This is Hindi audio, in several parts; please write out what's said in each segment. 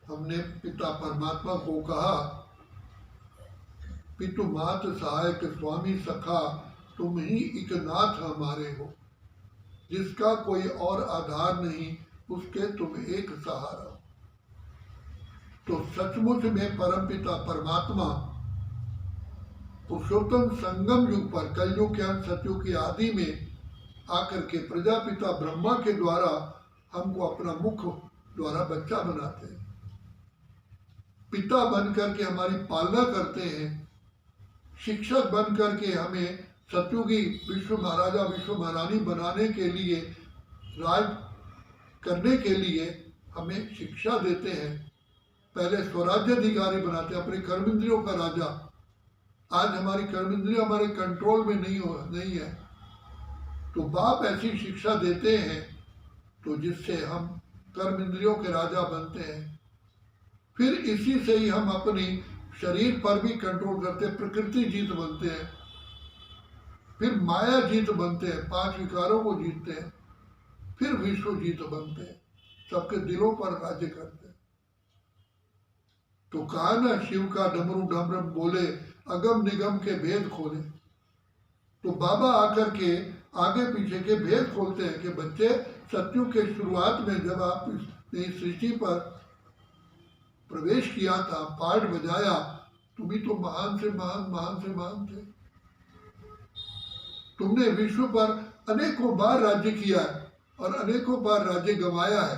हमने पिता परमात्मा को कहा, पितु मात सहायक स्वामी सखा, तुम ही एक नाथ हमारे हो, जिसका कोई और आधार नहीं, उसके तुम एक सहारा हो। तो सचमुच में परमपिता परमात्मा पुरुषोत्तम संगम युग पर कलयुग के अंत सतयुग की आदि में आकर के प्रजापिता ब्रह्मा के द्वारा हमको अपना मुख द्वारा बच्चा बनाते हैं, पिता बन करके हमारी पालना करते हैं, शिक्षक बन करके हमें सतयुगी विश्व महाराजा विश्व महारानी बनाने के लिए, राज करने के लिए हमें शिक्षा देते हैं। पहले स्वराज्य अधिकारी बनाते हैं, अपने कर्मेंद्रियों का राजा। आज हमारी कर्मेंद्रिय हमारे कंट्रोल में नहीं है, तो बाप ऐसी शिक्षा देते हैं तो जिससे हम कर्मेंद्रियों के राजा बनते हैं। फिर इसी से ही हम अपनी शरीर पर भी कंट्रोल करते हैं, प्रकृति जीत बनते हैं, फिर माया जीत बनते हैं, 5 विकारों को जीतते हैं, फिर विश्व जीत बनते हैं, सबके दिलों पर राज्य करते हैं। तो कहा ना, शिव का डमरू डमरम बोले, अगम निगम के भेद खोले। तो बाबा आकर के आगे पीछे के भेद खोलते हैं कि बच्चे, सतयुग के शुरुआत में जब आपने इस सृष्टि पर प्रवेश किया था, पाठ बजाया, तुम ही तो महान से महान थे। तुमने विश्व पर अनेकों बार राज्य किया है और अनेकों बार राज्य गंवाया है।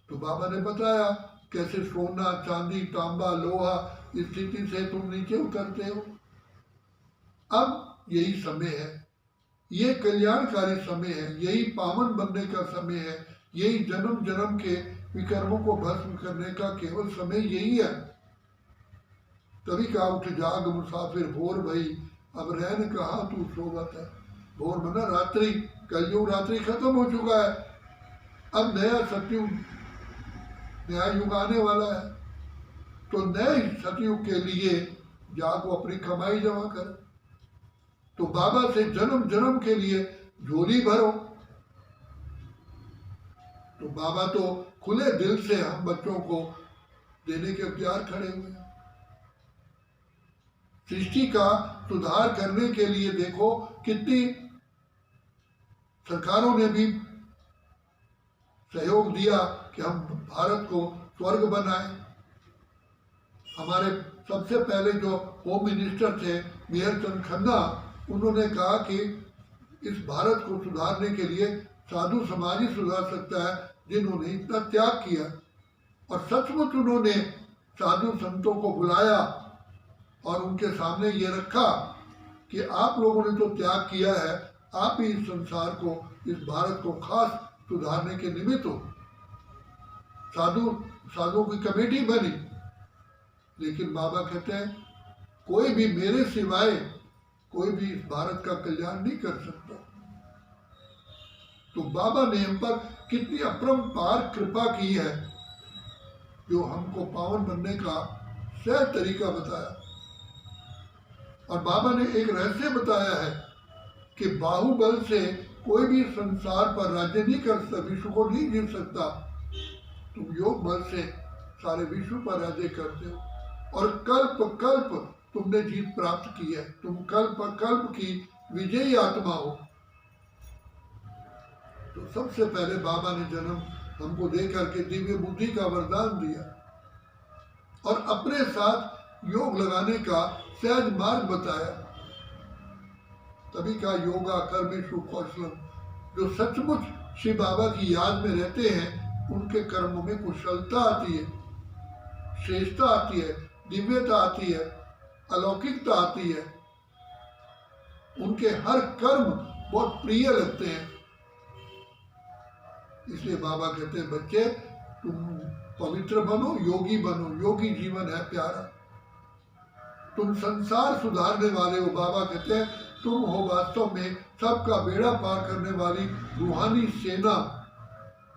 तो बाबा ने बताया कैसे सोना चांदी तांबा लोहा स्थिति से तुम नीचे उतरते हो। अब यही समय है, ये कल्याणकारी समय है, यही पावन बनने का समय है, यही जन्म जन्म के विकर्मों को भस्म करने का केवल समय यही है। तभी कहा, उठ जाग मुसाफिर भोर भई, अब रहन कहाँ तू सोवत है। भोर मना रात्रि, कलयुग रात्रि खत्म हो चुका है, अब नया सतयुग, नया युग आने वाला है। तो नए सतयुग के लिए जागो, अपनी कमाई जमा कर। तो बाबा से जन्म जन्म के लिए झोली भरो। तो बाबा तो खुले दिल से हम बच्चों को देने के तैयार खड़े हुए हैं। सृष्टि का सुधार करने के लिए देखो कितनी सरकारों ने भी सहयोग दिया कि हम भारत को स्वर्ग बनाएं। हमारे सबसे पहले जो होम मिनिस्टर थे मेहर चंद खन्ना, उन्होंने कहा कि इस भारत को सुधारने के लिए साधु समाज ही सुधार सकता है, जिन्होंने इतना त्याग किया। और सचमुच उन्होंने साधु संतों को बुलाया और उनके सामने ये रखा कि आप लोगों ने तो त्याग किया है, आप ही इस संसार को, इस भारत को खास सुधारने के निमित्त हो। साधुओं की कमेटी बनी, लेकिन बाबा कहते हैं कोई भी मेरे सिवाय कोई भी इस भारत का कल्याण नहीं कर सकता। तो बाबा ने हम पर कितनी अपरंपार कृपा की है, जो हमको पावन बनने का सहज तरीका बताया। और बाबा ने एक रहस्य बताया है कि बाहुबल से कोई भी संसार पर राज्य नहीं कर सकता, विश्व को नहीं जीत सकता। तुम योग बल से सारे विश्व पर राज्य करते हो और कल्प कल्प तुमने जीत प्राप्त की है। तुम कल्प कल्प की विजयी आत्मा हो। तो सबसे पहले बाबा ने जन्म हमको दे करके दिव्य बुद्धि का वरदान दिया और अपने साथ योग लगाने का सहज मार्ग बताया। तभी का योगा कर्मेषु कौशलम, जो सचमुच शिव बाबा की याद में रहते हैं, उनके कर्मों में कुशलता आती है, श्रेष्ठता आती है, दिव्यता आती है, अलौकिकता आती है। उनके हर कर्म बहुत प्रिय लगते हैं। इसलिए बाबा कहते हैं बच्चे तुम पवित्र बनो, योगी बनो, योगी जीवन है प्यारा। तुम संसार सुधारने वाले हो। बाबा कहते हैं तुम हो वास्तव में सबका बेड़ा पार करने वाली रूहानी सेना,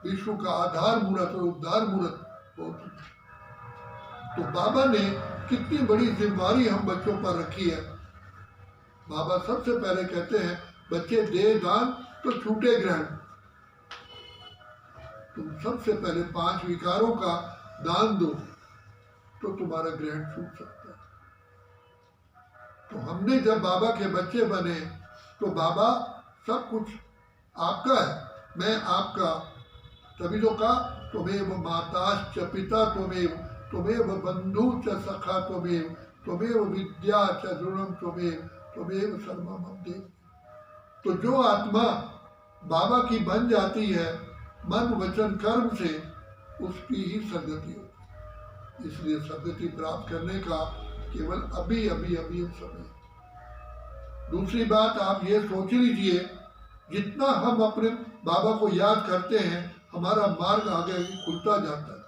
विश्व का आधार मूर्त और उद्धार मूर्त हो। तो बाबा ने कितनी बड़ी जिम्मेदारी हम बच्चों पर रखी है। बाबा सबसे पहले कहते हैं बच्चे दे दान तो छूटे ग्रहण। तुम सबसे पहले 5 विकारों का दान दो तो तुम्हारा ग्रहण छूट सकता है। तो हमने जब बाबा के बच्चे बने तो बाबा सब कुछ आपका है, मैं आपका। तभी तो कहा त्वमेव माताश्च पिता त्वमेव, त्वमेव बंधु च सखा त्वमेव, त्वमेव विद्या च ऋणम त्वमेव, त्वमेव सर्वम मम देव। तो जो आत्मा बाबा की बन जाती है मन वचन कर्म से, उसकी ही सदगति होती है। इसलिए सदगति प्राप्त करने का केवल अभी अभी अभी समय। दूसरी बात आप ये सोच लीजिए, जितना हम अपने बाबा को याद करते हैं हमारा मार्ग आगे आगे खुलता जाता है।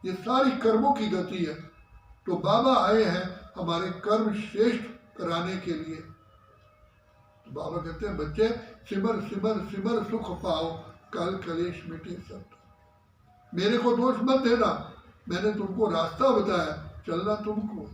ये सारी कर्मों की गति है। तो बाबा आए हैं हमारे कर्म श्रेष्ठ कराने के लिए। तो बाबा कहते हैं बच्चे सिमर सिमर सिमर सुख पाओ, कल कलेश मिटे सब। मेरे को दोष मत देना, मैंने तुमको रास्ता बताया, चलना तुमको।